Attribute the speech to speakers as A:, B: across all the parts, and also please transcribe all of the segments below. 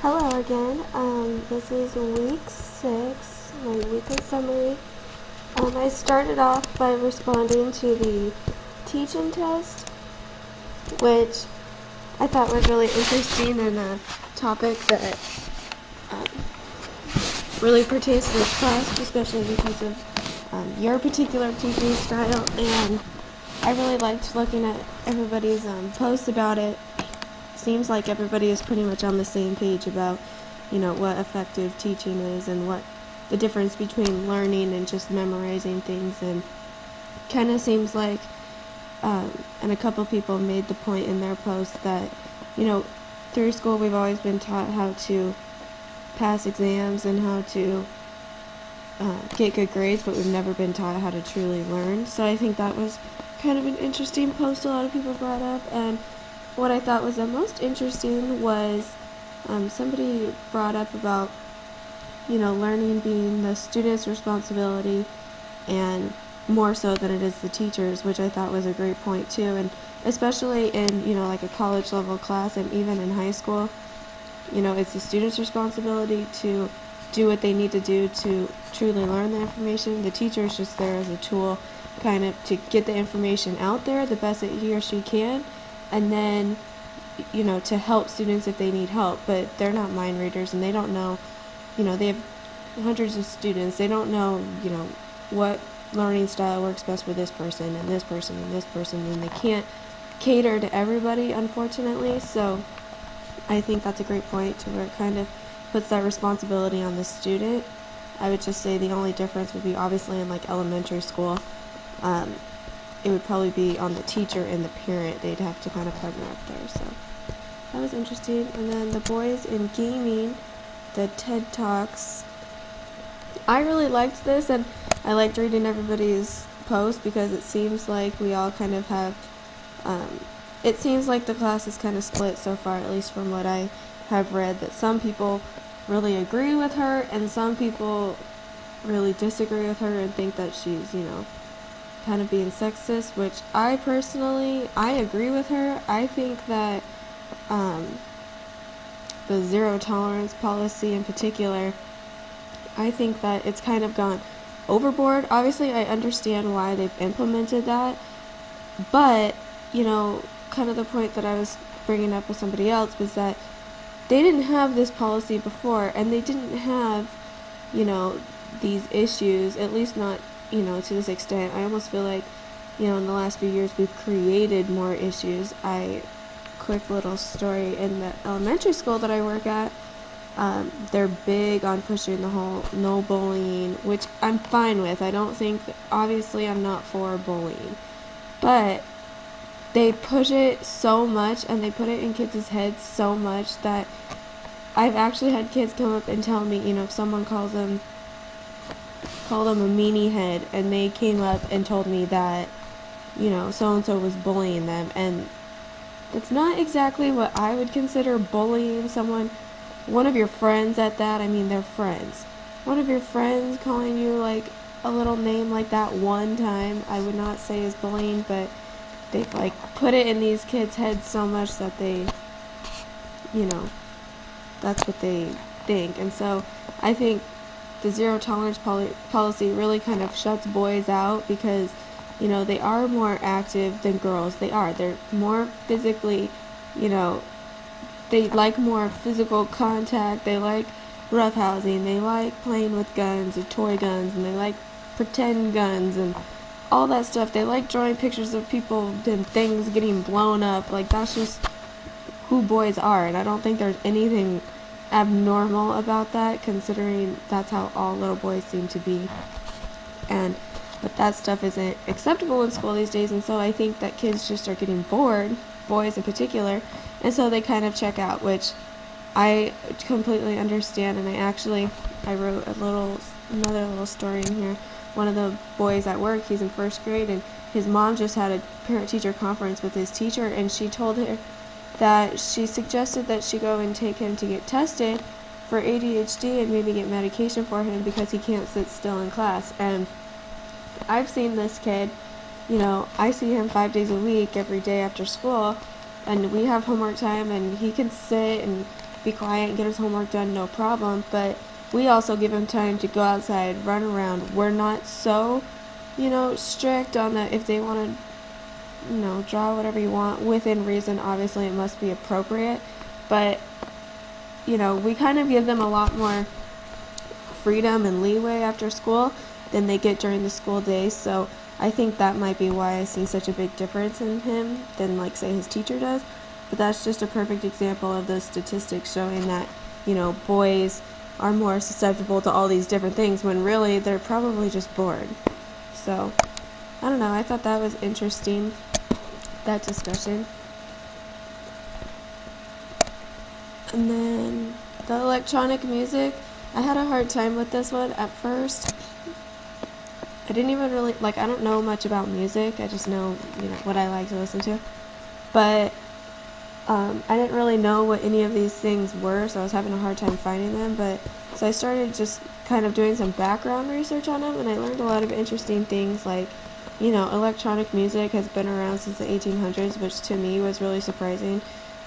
A: Hello again. This is week 6, my weekly summary. I started off by responding to the teaching test, which I thought was really interesting and a topic that um, really pertains to this class, especially because of your particular teaching style. And I really liked looking at everybody's posts about it. Seems like everybody is pretty much on the same page about, what effective teaching is and what the difference between learning and just memorizing things. And kind of seems like, and a couple people made the point in their post that, through school we've always been taught how to pass exams and how to get good grades, but we've never been taught how to truly learn. So I think that was kind of an interesting post a lot of people brought up. And what I thought was the most interesting was somebody brought up about, learning being the student's responsibility and more so than it is the teacher's, which I thought was a great point too. And especially in, like a college level class and even in high school, it's the student's responsibility to do what they need to do to truly learn the information. The teacher is just there as a tool kind of to get the information out there the best that he or she can, and then, to help students if they need help. But they're not mind readers, and they don't know, they have hundreds of students. They don't know, what learning style works best for this person and this person and this person, and they can't cater to everybody, unfortunately. So I think that's a great point to where it kind of puts that responsibility on the student. I would just say the only difference would be obviously in like elementary school. It would probably be on the teacher and the parent. They'd have to kind of partner up there. So that was interesting. And then the boys in gaming, the TED Talks. I really liked this, and I liked reading everybody's post because it seems like we all kind of have, it seems like the class is kind of split so far, at least from what I have read, that some people really agree with her and some people really disagree with her and think that she's, kind of being sexist, which I agree with her. I think that the zero tolerance policy in particular, I think that it's kind of gone overboard. Obviously, I understand why they've implemented that, but, kind of the point that I was bringing up with somebody else was that they didn't have this policy before, and they didn't have, these issues, at least not, to this extent. I almost feel like, in the last few years we've created more issues. Quick little story, in the elementary school that I work at, they're big on pushing the whole no bullying, which I'm fine with. I don't think, obviously I'm not for bullying, but they push it so much and they put it in kids' heads so much that I've actually had kids come up and tell me, if someone call them a meanie head, and they came up and told me that, so-and-so was bullying them, and that's not exactly what I would consider bullying someone. One of your friends at that, I mean, they're friends. One of your friends calling you like a little name like that one time, I would not say is bullying, but they like put it in these kids' heads so much that they, that's what they think. And so I think the zero tolerance policy really kind of shuts boys out because, they are more active than girls. They're more physically, they like more physical contact. They like roughhousing. They like playing with guns and toy guns, and they like pretend guns and all that stuff. They like drawing pictures of people and things getting blown up. Like, that's just who boys are, and I don't think there's anything abnormal about that, considering that's how all little boys seem to be. But that stuff isn't acceptable in school these days, and so I think that kids just are getting bored, boys in particular, and so they kind of check out, which I completely understand. And I wrote another little story in here. One of the boys at work, he's in first grade, and his mom just had a parent-teacher conference with his teacher, and she told her that she suggested that she go and take him to get tested for ADHD and maybe get medication for him because he can't sit still in class. And I've seen this kid, I see him 5 days a week, every day after school, and we have homework time, and he can sit and be quiet and get his homework done, no problem, but we also give him time to go outside, run around. We're not so, strict on that. If they want to, draw whatever you want within reason, obviously it must be appropriate, but, we kind of give them a lot more freedom and leeway after school than they get during the school day, so I think that might be why I see such a big difference in him than, like, say, his teacher does. But that's just a perfect example of those statistics showing that, boys are more susceptible to all these different things when really they're probably just bored. So, I don't know, I thought that was interesting, that discussion. And then the electronic music, I had a hard time with this one at first. I didn't even really, I don't know much about music, I just know, what I like to listen to. But I didn't really know what any of these things were, so I was having a hard time finding them. So I started just kind of doing some background research on them, and I learned a lot of interesting things, like, electronic music has been around since the 1800s, which to me was really surprising,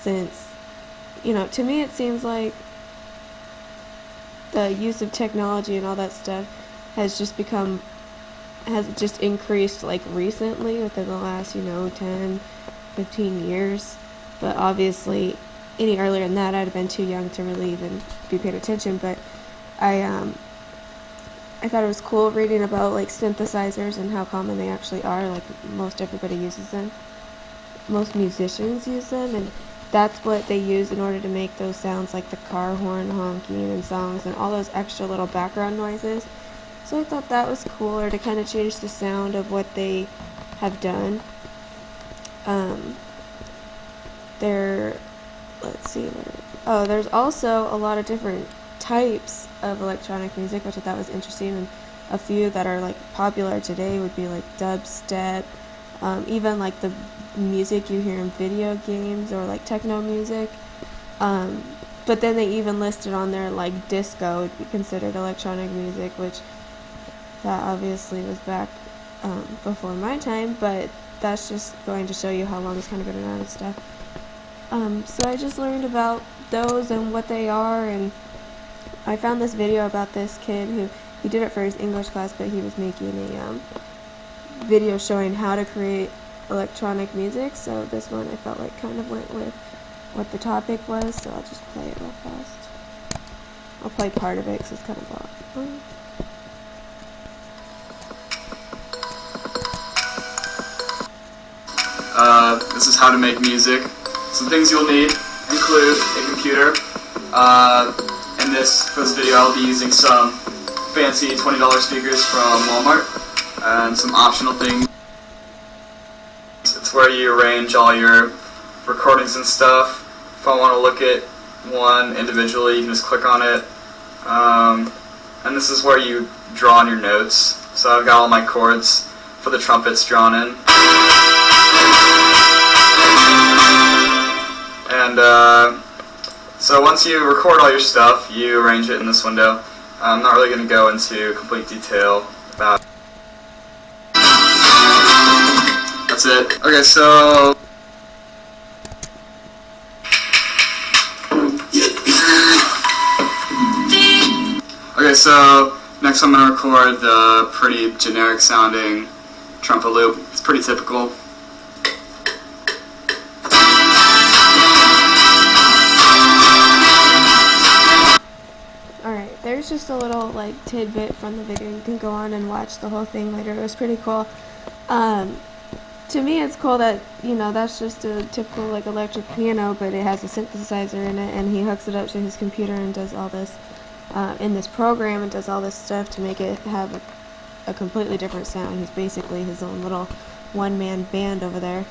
A: since, to me it seems like the use of technology and all that stuff has just increased, recently, within the last, 10, 15 years. But obviously, any earlier than that, I'd have been too young to really even be paying attention. But I thought it was cool reading about, synthesizers and how common they actually are. Most everybody uses them. Most musicians use them, and that's what they use in order to make those sounds, like the car horn honking and songs and all those extra little background noises. So I thought that was cool, or to kind of change the sound of what they have done. There's also a lot of different types of electronic music, which I thought was interesting, and a few that are popular today would be dubstep, even the music you hear in video games, or techno music. But then they even listed on there disco would be considered electronic music, which that obviously was back before my time, but that's just going to show you how long it's kind of been around and stuff. So I just learned about those and what they are, and I found this video about this kid who, he did it for his English class, but he was making a video showing how to create electronic music, so this one I felt kind of went with what the topic was, so I'll just play it real fast. I'll play part of it because it's kind of long.
B: This is how to make music. Some things you'll need include a computer. For this video I'll be using some fancy $20 speakers from Walmart, and some optional things. It's where you arrange all your recordings and stuff. If I want to look at one individually, you can just click on it. And this is where you draw on your notes. So I've got all my chords for the trumpets drawn in. And so once you record all your stuff, you arrange it in this window. I'm not really going to go into complete detail about it. That's it. Okay, so next I'm going to record the pretty generic sounding trumpet loop. It's pretty typical.
A: Alright, there's just a little tidbit from the video. You can go on and watch the whole thing later. It was pretty cool. To me it's cool that, that's just a typical electric piano, but it has a synthesizer in it, and he hooks it up to his computer and does all this in this program, and does all this stuff to make it have a completely different sound. He's basically his own little one-man band over there.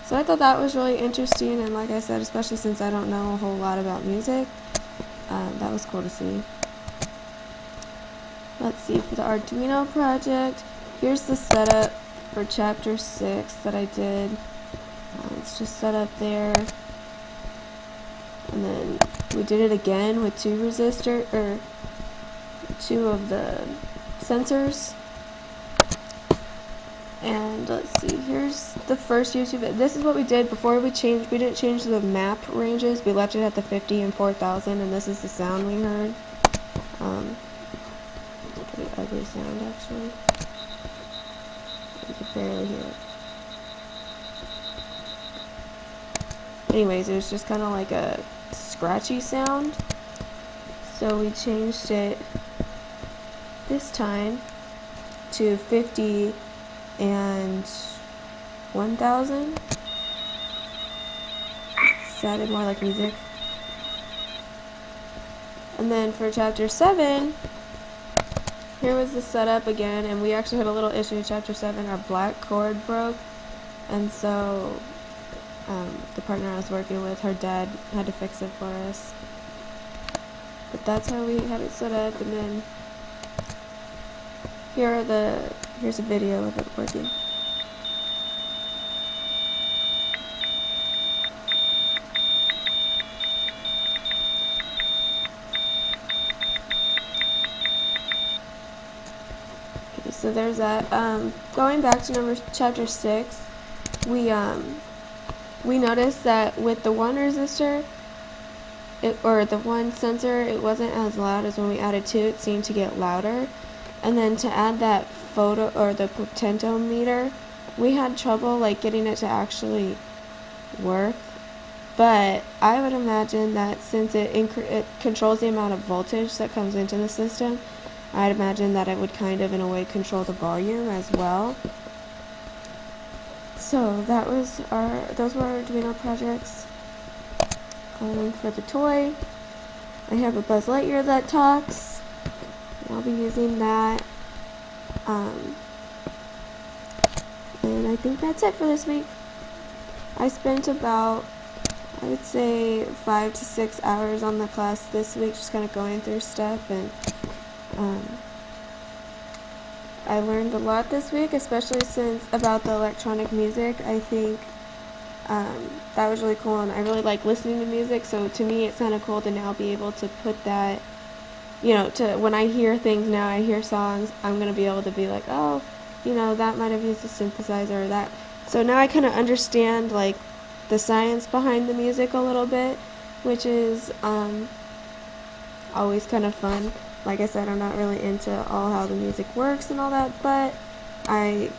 A: So I thought that was really interesting, and like I said, especially since I don't know a whole lot about music, that was cool to see. Let's see, for the Arduino project, here's the setup for chapter 6 that I did. It's just set up there. And then we did it again with two of the sensors. And let's see, here's the first YouTube. This is what we did before we didn't change the map ranges. We left it at the 50 and 4,000, and this is the sound we heard. Pretty ugly sound, actually. You can barely hear it. Anyways, it was just kind of like a scratchy sound. So we changed it this time to 50 and 1,000. Sounded more like music. And then for chapter 7, here was the setup again, and we actually had a little issue in chapter 7. Our black cord broke, and so the partner I was working with, her dad had to fix it for us. But that's how we had it set up, and then here's a video of it working. Okay, so there's that. Going back to chapter 6, we noticed that with the one resistor, or the one sensor, it wasn't as loud as when we added 2. It seemed to get louder. And then to add that photo or the potentometer, we had trouble like getting it to actually work. But I would imagine that since it controls the amount of voltage that comes into the system, I'd imagine that it would kind of in a way control the volume as well. So those were our Arduino projects. For the toy, I have a Buzz Lightyear that talks. I'll be using that. And I think that's it for this week. I spent about, I would say, 5 to 6 hours on the class this week, just kind of going through stuff, and I learned a lot this week, especially about the electronic music. I think that was really cool, and I really like listening to music, so to me it's kind of cool to now be able to put that, when I hear things now, I hear songs, I'm going to be able to be like, oh, that might have used a synthesizer or that. So now I kind of understand, like, the science behind the music a little bit, which is always kind of fun. Like I said, I'm not really into all how the music works and all that, but I